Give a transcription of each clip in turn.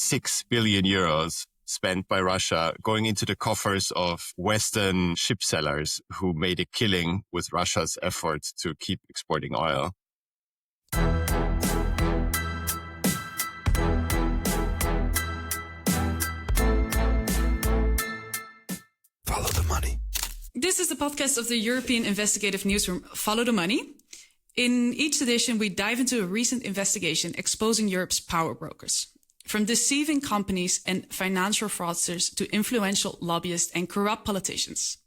6 billion euros spent by Russia going into the coffers of Western ship sellers who made a killing with Russia's efforts to keep exporting oil. Follow the money. This is the podcast of the European investigative newsroom Follow the Money. In each edition, we dive into a recent investigation exposing Europe's power brokers. From deceiving companies and financial fraudsters to influential lobbyists and corrupt politicians.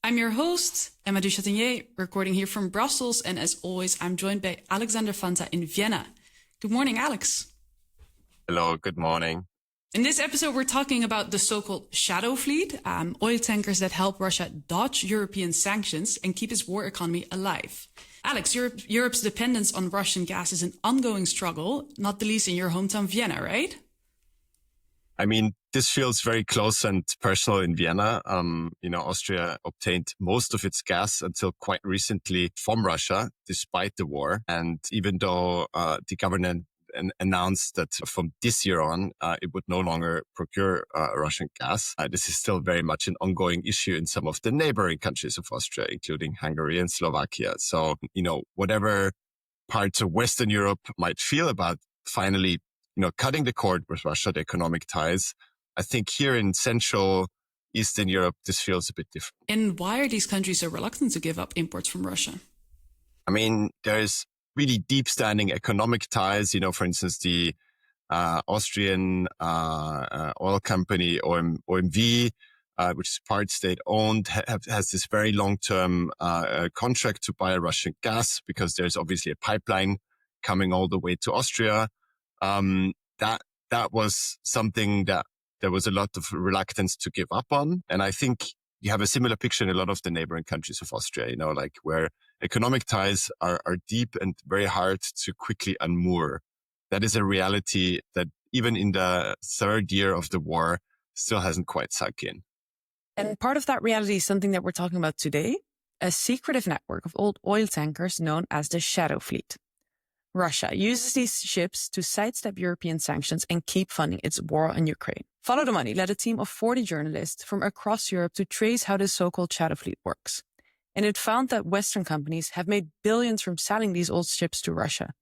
I'm your host, Emma Duchatinier, recording here from Brussels. And as always, I'm joined by Alexander Fanta in Vienna. Good morning, Alex. Hello, good morning. In this episode, we're talking about the so-called shadow fleet, oil tankers that help Russia dodge European sanctions and keep its war economy alive. Alex, Europe's dependence on Russian gas is an ongoing struggle, not the least in your hometown, Vienna, right? I mean, this feels very close and personal in Vienna. Austria obtained most of its gas until quite recently from Russia, despite the war. And even though the government announced that from this year on, it would no longer procure Russian gas. This is still very much an ongoing issue in some of the neighboring countries of Austria, including Hungary and Slovakia. So, whatever parts of Western Europe might feel about finally, cutting the cord with Russia, the economic ties, I think here in Central Eastern Europe, this feels a bit different. And why are these countries so reluctant to give up imports from Russia? I mean, there's really deep-standing economic ties. For instance, the Austrian oil company OMV, which is part state-owned, has this very long-term contract to buy Russian gas because there's obviously a pipeline coming all the way to Austria. That was something that there was a lot of reluctance to give up on. And I think you have a similar picture in a lot of the neighboring countries of Austria, where economic ties are deep and very hard to quickly unmoor. That is a reality that even in the third year of the war still hasn't quite sunk in. And part of that reality is something that we're talking about today, a secretive network of old oil tankers known as the shadow fleet. Russia uses these ships to sidestep European sanctions and keep funding its war on Ukraine. Follow the Money led a team of 40 journalists from across Europe to trace how this so-called shadow fleet works. And it found that Western companies have made billions from selling these old ships to Russia.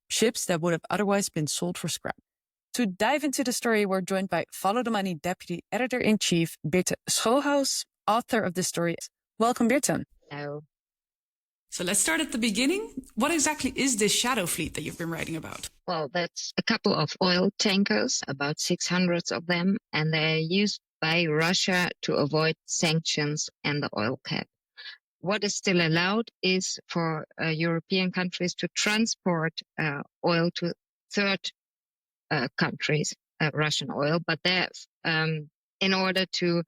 Ships that would have otherwise been sold for scrap. To dive into the story, we're joined by Follow the Money Deputy Editor-in-Chief Birte Schohaus, author of this story. Welcome, Birte. Hello. So let's start at the beginning. What exactly is this shadow fleet that you've been writing about? Well, that's a couple of oil tankers, about 600 of them, and they're used by Russia to avoid sanctions and the oil cap. What is still allowed is for European countries to transport oil to third countries, Russian oil, but in order to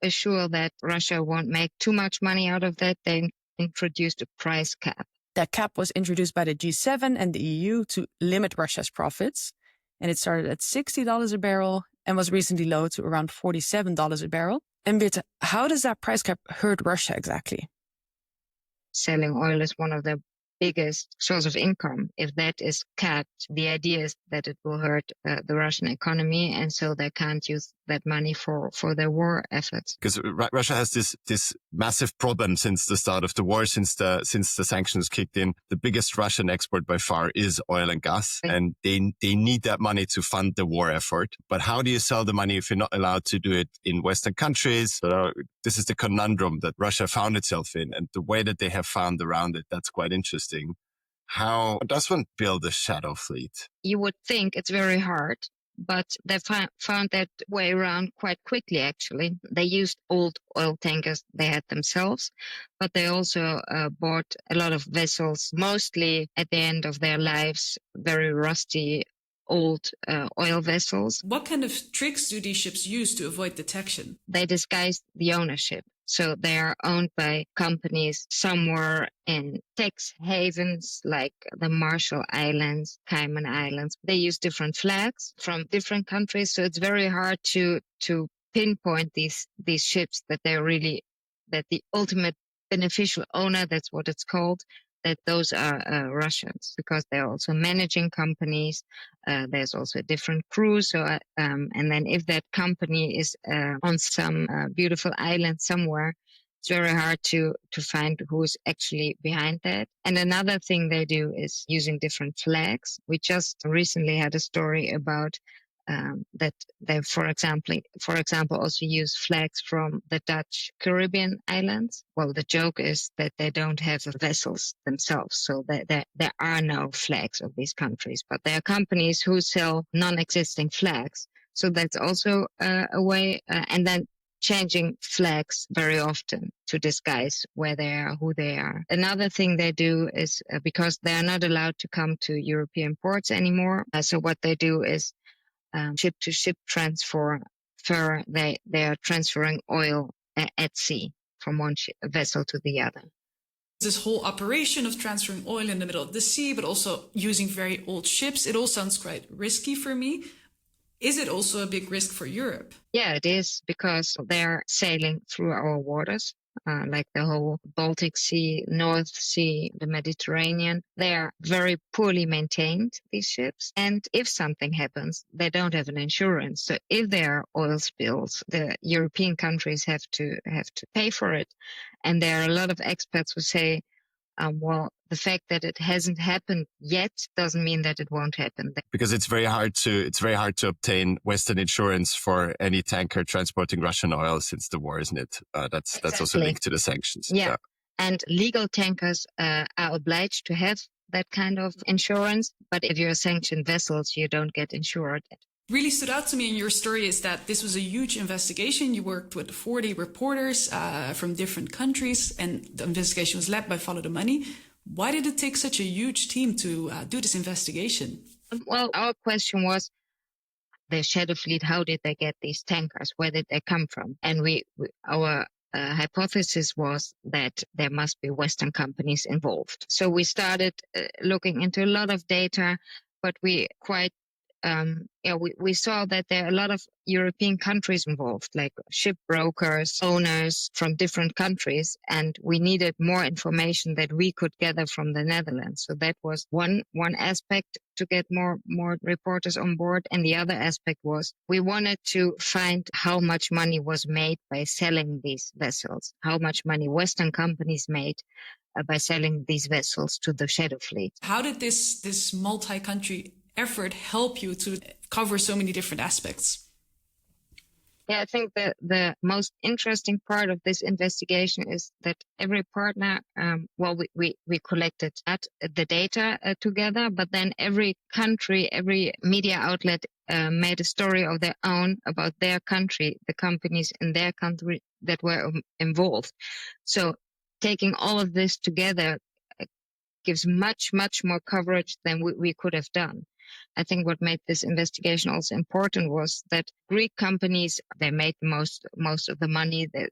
assure that Russia won't make too much money out of that, they introduced a price cap. That cap was introduced by the G7 and the EU to limit Russia's profits. And it started at $60 a barrel and was recently lowered to around $47 a barrel. And Birte, how does that price cap hurt Russia exactly? Selling oil is one of the biggest source of income. If that is capped, the idea is that it will hurt the Russian economy, and so they can't use that money for their war efforts. Because Russia has this massive problem since the start of the war, since the sanctions kicked in. The biggest Russian export by far is oil and gas, and they need that money to fund the war effort. But how do you sell the money if you're not allowed to do it in Western countries? So this is the conundrum that Russia found itself in, and the way that they have found around it, that's quite interesting. How does one build a shadow fleet? You would think it's very hard, but they found that way around quite quickly, actually. They used old oil tankers they had themselves, but they also bought a lot of vessels, mostly at the end of their lives, very rusty old oil vessels. What kind of tricks do these ships use to avoid detection? They disguise the ownership. So they are owned by companies somewhere in tax havens like the Marshall Islands, Cayman Islands. They use different flags from different countries. So it's very hard to pinpoint these ships that the ultimate beneficial owner, that's what it's called, that those are Russians, because they're also managing companies. There's also a different crew. So, and then if that company is on some beautiful island somewhere, it's very hard to find who's actually behind that. And another thing they do is using different flags. We just recently had a story about that they, for example, also use flags from the Dutch Caribbean islands. Well, the joke is that they don't have vessels themselves, so there are no flags of these countries, but there are companies who sell non-existing flags. So that's also a way, and then changing flags very often to disguise where they are, who they are. Another thing they do is because they are not allowed to come to European ports anymore. So what they do is ship-to-ship transfer. They are transferring oil at sea from one vessel to the other. This whole operation of transferring oil in the middle of the sea, but also using very old ships, it all sounds quite risky for me. Is it also a big risk for Europe? Yeah, it is, because they're sailing through our waters, like the whole Baltic Sea, North Sea, the Mediterranean. They are very poorly maintained, these ships. And if something happens, they don't have an insurance. So if there are oil spills, the European countries have to pay for it. And there are a lot of experts who say, well, the fact that it hasn't happened yet doesn't mean that it won't happen. Because it's very hard to obtain Western insurance for any tanker transporting Russian oil since the war, isn't it? That's also linked to the sanctions. Yeah. And legal tankers are obliged to have that kind of insurance, but if you're sanctioned vessels, you don't get insured. Really stood out to me in your story is that this was a huge investigation. You worked with 40 reporters from different countries, and the investigation was led by Follow the Money. Why did it take such a huge team to do this investigation? Well, our question was, the Shadow Fleet, how did they get these tankers? Where did they come from? And our hypothesis was that there must be Western companies involved. So we started looking into a lot of data, but we saw that there are a lot of European countries involved, like ship brokers, owners from different countries, and we needed more information that we could gather from the Netherlands. So that was one aspect, to get more reporters on board. And the other aspect was we wanted to find how much money was made by selling these vessels, how much money Western companies made by selling these vessels to the Shadow Fleet. How did this multi-country effort help you to cover so many different aspects? Yeah, I think the most interesting part of this investigation is that every partner, we collected the data together, but then every country, every media outlet made a story of their own about their country, the companies in their country that were involved. So taking all of this together gives much, much more coverage than we could have done. I think what made this investigation also important was that Greek companies, they made most of the money. That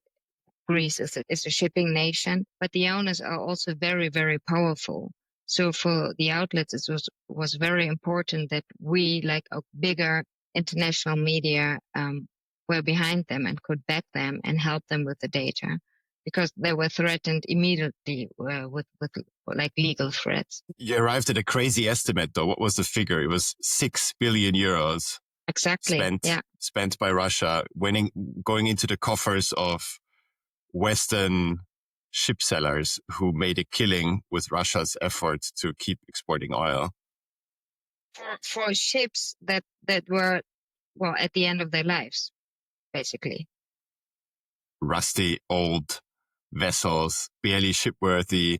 Greece is a shipping nation, but the owners are also very, very powerful. So for the outlets, it was very important that we, like a bigger international media, were behind them and could back them and help them with the data, because they were threatened immediately with like legal threats. You arrived at a crazy estimate, though. What was the figure? It was 6 billion euros. Exactly. Spent by Russia, going into the coffers of Western ship sellers who made a killing with Russia's effort to keep exporting oil. For ships that were, well, at the end of their lives, basically. Rusty old vessels, barely shipworthy,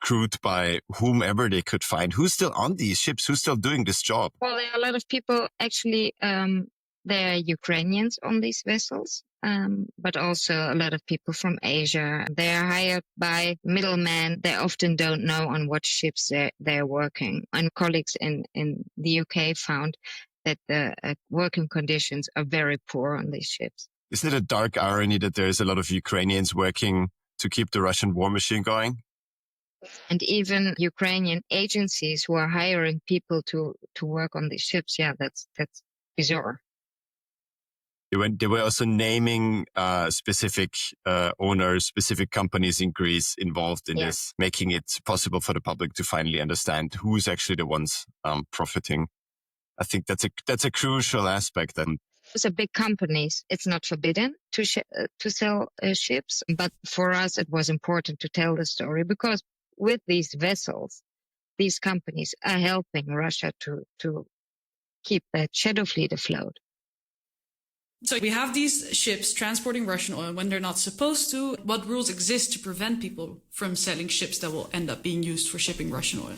crewed by whomever they could find. Who's still on these ships? Who's still doing this job? Well, there are a lot of people, actually, there are Ukrainians on these vessels, but also a lot of people from Asia. They are hired by middlemen. They often don't know on what ships they're working. And colleagues in the UK found that the working conditions are very poor on these ships. Isn't it a dark irony that there's a lot of Ukrainians working to keep the Russian war machine going? And even Ukrainian agencies who are hiring people to work on these ships. Yeah, that's bizarre. They were also naming specific owners, specific companies in Greece involved in this, making it possible for the public to finally understand who's actually the ones profiting. I think that's a crucial aspect. And so big companies, it's not forbidden to sell ships, but for us it was important to tell the story because with these vessels, these companies are helping Russia to keep that shadow fleet afloat. So we have these ships transporting Russian oil when they're not supposed to. What rules exist to prevent people from selling ships that will end up being used for shipping Russian oil?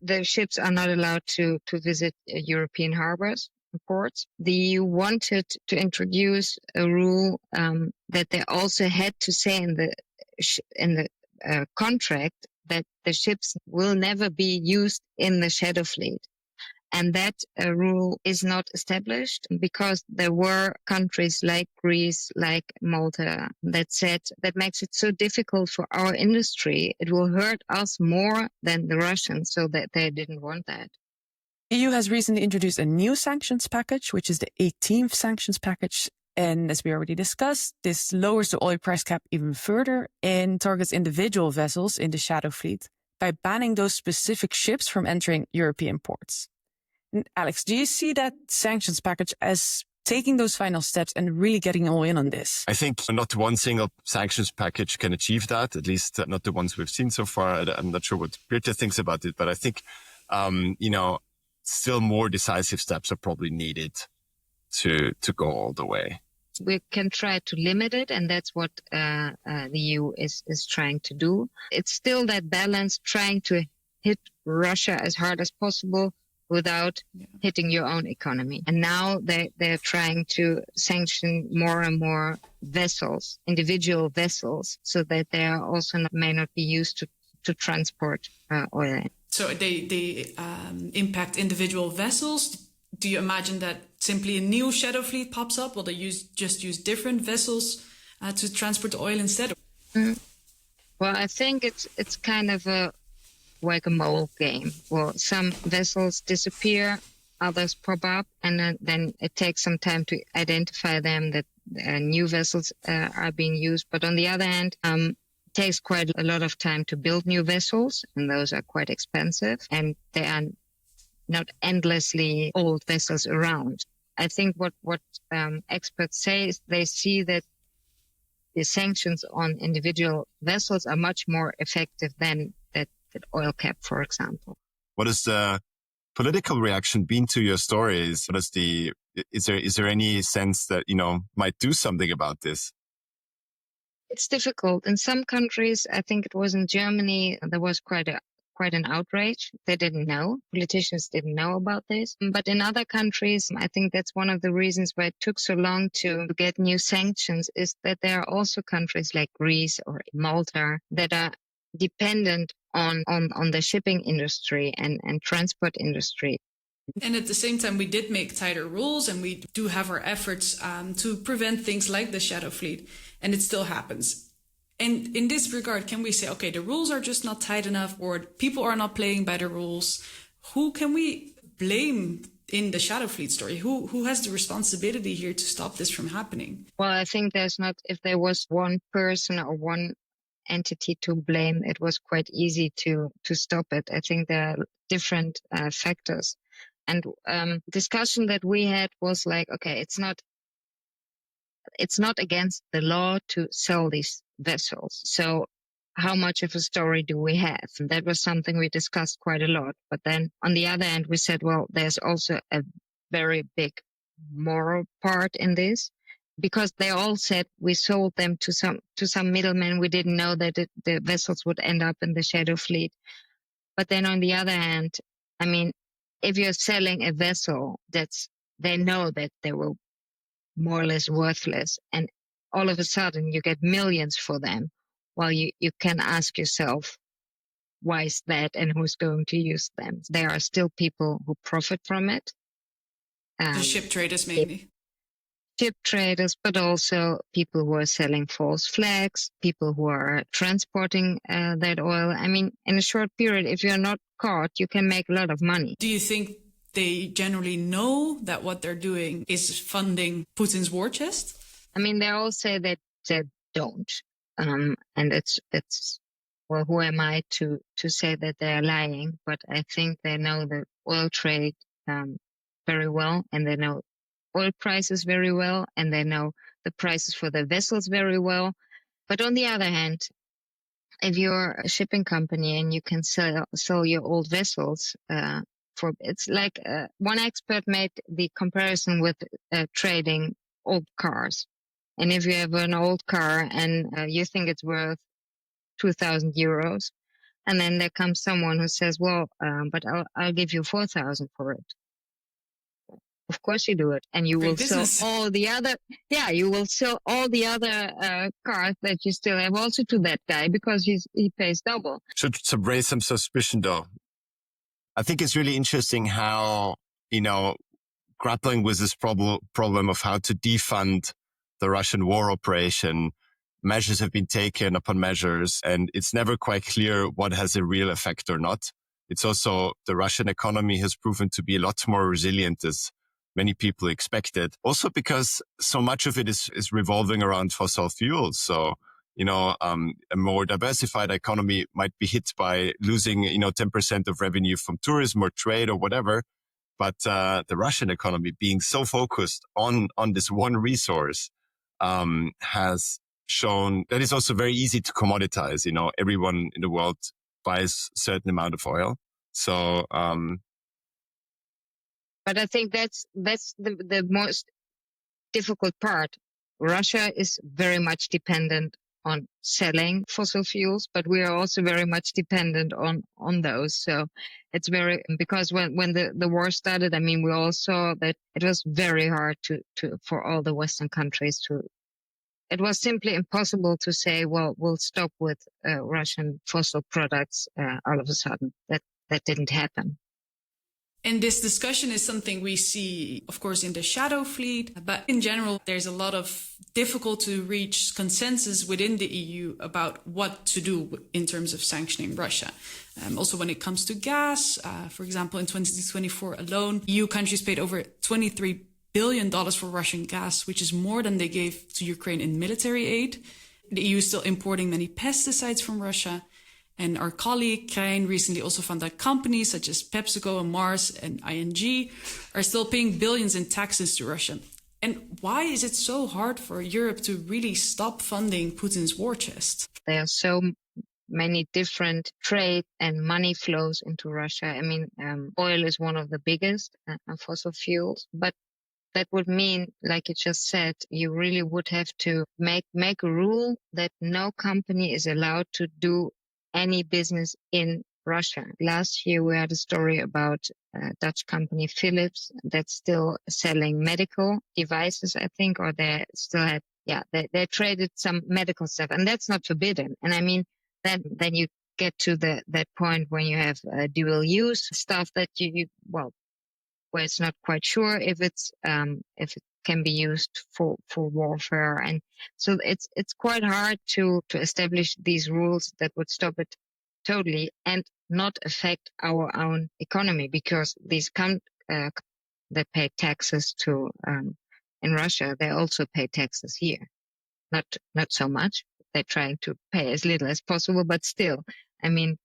The ships are not allowed to visit European harbors and ports. The EU wanted to introduce a rule that they also had to say in the contract that the ships will never be used in the shadow fleet. And that rule is not established because there were countries like Greece, like Malta, that said that makes it so difficult for our industry. It will hurt us more than the Russians, so that they didn't want that. EU has recently introduced a new sanctions package, which is the 18th sanctions package. And as we already discussed, this lowers the oil price cap even further and targets individual vessels in the shadow fleet by banning those specific ships from entering European ports. And Alex, do you see that sanctions package as taking those final steps and really getting all in on this? I think not one single sanctions package can achieve that, at least not the ones we've seen so far. I'm not sure what Birte thinks about it, but I think, still more decisive steps are probably needed to go all the way. We can try to limit it, and that's what the EU is trying to do. It's still that balance, trying to hit Russia as hard as possible without hitting your own economy. And now they're trying to sanction more and more vessels, individual vessels, so that they are also may not be used to transport oil. So they impact individual vessels. Do you imagine that simply a new shadow fleet pops up? Will they just use different vessels to transport the oil instead? Well, I think it's kind of a whack-a-mole game. Well, some vessels disappear, others pop up, and then it takes some time to identify them that new vessels are being used. But on the other hand, it takes quite a lot of time to build new vessels, and those are quite expensive, and they are not endlessly old vessels around. I think what experts say is they see that the sanctions on individual vessels are much more effective than that oil cap, for example. What has the political reaction been to your stories? Is there any sense that, might do something about this? It's difficult. In some countries, I think it was in Germany, there was quite an outrage. They didn't know. Politicians didn't know about this. But in other countries, I think that's one of the reasons why it took so long to get new sanctions, is that there are also countries like Greece or Malta that are dependent on the shipping industry and transport industry. And at the same time, we did make tighter rules, and we do have our efforts to prevent things like the shadow fleet, and it still happens. And in this regard, can we say, okay, the rules are just not tight enough, or people are not playing by the rules? Who can we blame in the shadow fleet story? Who has the responsibility here to stop this from happening? Well, I think if there was one person or one entity to blame, it was quite easy to stop it. I think there are different factors. And discussion that we had was like, okay, it's not against the law to sell these vessels. So how much of a story do we have? And that was something we discussed quite a lot. But then on the other end, we said, well, there's also a very big moral part in this, because they all said we sold them to some middlemen. We didn't know that the vessels would end up in the shadow fleet. But then on the other hand, I mean, if you're selling a vessel they know that they will more or less worthless, and all of a sudden you get millions for them, well, you can ask yourself, why is that, and who's going to use them? There are still people who profit from it. The ship traders mainly. Ship traders, but also people who are selling false flags, people who are transporting that oil. I mean, in a short period, if you're not caught, you can make a lot of money. Do you think they generally know that what they're doing is funding Putin's war chest? I mean, they all say that they don't. And it's well, who am I to say that they're lying? But I think they know the oil trade very well, and they know oil prices very well, and they know the prices for the vessels very well. But on the other hand, if you're a shipping company and you can sell your old vessels, it's like one expert made the comparison with trading old cars. And if you have an old car and you think it's worth 2,000 euros, and then there comes someone who says, well, but I'll give you 4,000 for it. Of course you do it. And you will sell all the other, you will sell all the other cars that you still have also to that guy because he pays double. Should raise some suspicion though. I think it's really interesting how, grappling with this problem of how to defund the Russian war operation, measures have been taken upon measures, and it's never quite clear what has a real effect or not. It's also the Russian economy has proven to be a lot more resilient as many people expected. Also because so much of it is revolving around fossil fuels. So, a more diversified economy might be hit by losing, 10% of revenue from tourism or trade or whatever. But the Russian economy being so focused on this one resource has shown that it's also very easy to commoditize. Everyone in the world buys a certain amount of oil. So, but I think that's the most difficult part. Russia is very much dependent on selling fossil fuels, but we are also very much dependent on those. So it's because when the war started, I mean, we all saw that it was very hard for all the Western countries it was simply impossible to say, well, we'll stop with Russian fossil products all of a sudden. That didn't happen. And this discussion is something we see, of course, in the shadow fleet. But in general, there's a lot of difficult to reach consensus within the EU about what to do in terms of sanctioning Russia. Also, when it comes to gas, for example, in 2024 alone, EU countries paid over $23 billion for Russian gas, which is more than they gave to Ukraine in military aid. The EU is still importing many pesticides from Russia. And our colleague Krijn recently also found that companies such as PepsiCo and Mars and ING are still paying billions in taxes to Russia. And why is it so hard for Europe to really stop funding Putin's war chest? There are so many different trade and money flows into Russia. I mean, oil is one of the biggest fossil fuels, but that would mean, like you just said, you really would have to make a rule that no company is allowed to do any business in Russia. Last year, we had a story about Dutch company Philips that's still selling medical devices, I think, or they still had, they traded some medical stuff, and that's not forbidden. And I mean, then you get to that point when you have dual use stuff that where it's not quite sure if it can be used for warfare. And so it's quite hard to establish these rules that would stop it totally and not affect our own economy, because these that pay taxes to in Russia, they also pay taxes here. Not so much. They're trying to pay as little as possible, but still, I mean,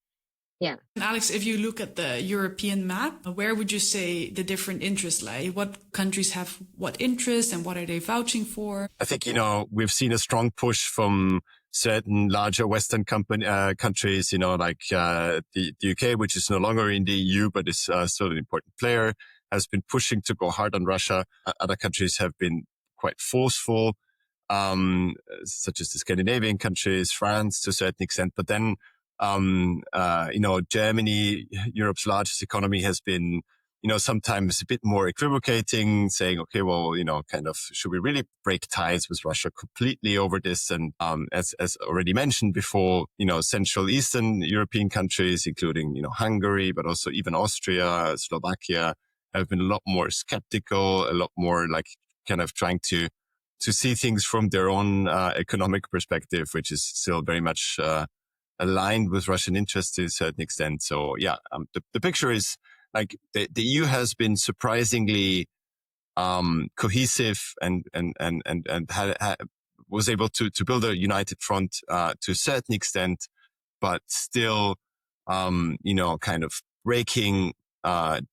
yeah. And Alex, if you look at the European map, where would you say the different interests lie? What countries have what interest and what are they vouching for? I think, we've seen a strong push from certain larger Western countries, like the UK, which is no longer in the EU, but is still an important player, has been pushing to go hard on Russia. Other countries have been quite forceful, such as the Scandinavian countries, France to a certain extent. But then Germany, Europe's largest economy, has been, sometimes a bit more equivocating, saying, okay, well, kind of, should we really break ties with Russia completely over this? And, as already mentioned before, Central Eastern European countries, including, Hungary, but also even Austria, Slovakia, have been a lot more skeptical, a lot more like kind of trying to see things from their own, economic perspective, which is still very much, aligned with Russian interests to a certain extent. So the picture is like the EU has been surprisingly cohesive and was able to build a united front to a certain extent, but still, kind of breaking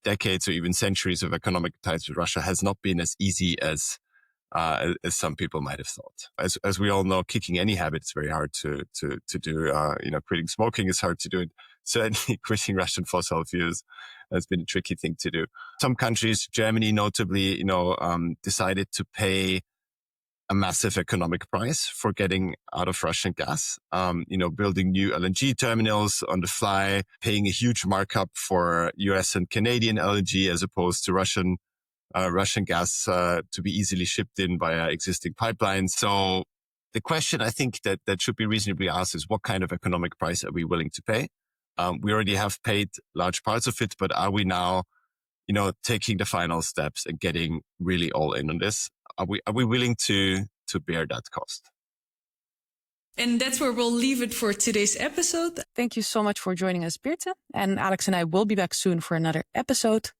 decades or even centuries of economic ties with Russia has not been as easy as some people might have thought. As we all know, kicking any habit is very hard to do. Quitting smoking is hard to do. Certainly quitting Russian fossil fuels has been a tricky thing to do. Some countries, Germany notably, decided to pay a massive economic price for getting out of Russian gas, building new LNG terminals on the fly, paying a huge markup for US and Canadian LNG as opposed to Russian gas to be easily shipped in via existing pipelines. So the question I think that should be reasonably asked is, what kind of economic price are we willing to pay? We already have paid large parts of it, but are we now, taking the final steps and getting really all in on this? Are we willing to bear that cost? And that's where we'll leave it for today's episode. Thank you so much for joining us, Birte. And Alex and I will be back soon for another episode.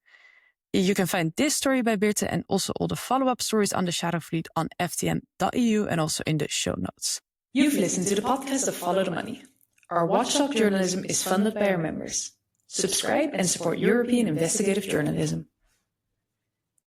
You can find this story by Birte and also all the follow-up stories on the Shadow Fleet on ftm.eu and also in the show notes. You've listened to the podcast of Follow the Money. Our watchdog journalism is funded by our members. Subscribe and support European investigative journalism.